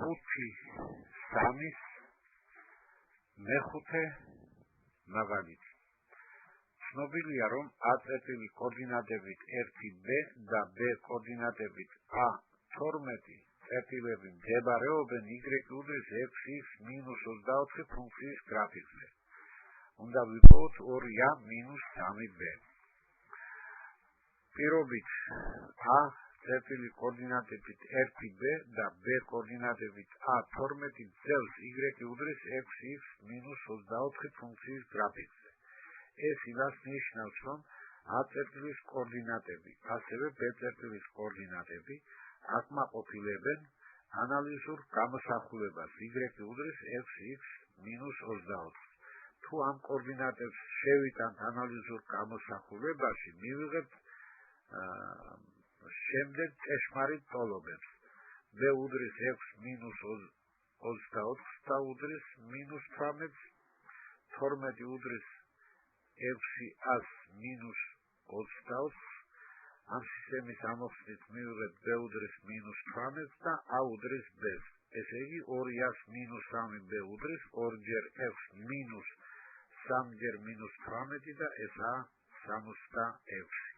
5-3 მეხუთე მაგალითი. ცნობილია, რომ A-წერტილი კოორდინატებით 1b და b კოორდინატებით A12 წერტილები მდებარეობენ y-6x-24 ფუნქციის გრაფიკზე. უნდა ვიპოვოთ 2a-3b. პირობით A წერტილი კოორდინატებით 1b და b კოორდინატებით A12 ძელს y-6x-24 ფუნქციის გრაფიკზე. ეს იმას ნიშნავს, რომ A წერტილის კოორდინატები, ასევე b წერტილის კოორდინატები აკმაყოფილებენ ანალიზურ გამოსახულებას y-6x-24. თუ ამ კოორდინატებს შევიტანთ ანალიზურ გამოსახულებაში, მივიღებთ შემდეგ ჭეშმარიტ ტოლობებს. b უდრის 6-24 და უდრის -18, 12 უდრის 6-24. ამ სისტემის ამოხსნით მივიღებთ b უდრის -18 და a უდრის b-ს. ესე იგი 2a-3b უდრის 2-ჯერ 6 -3-ჯერ -18 და ესაა 66.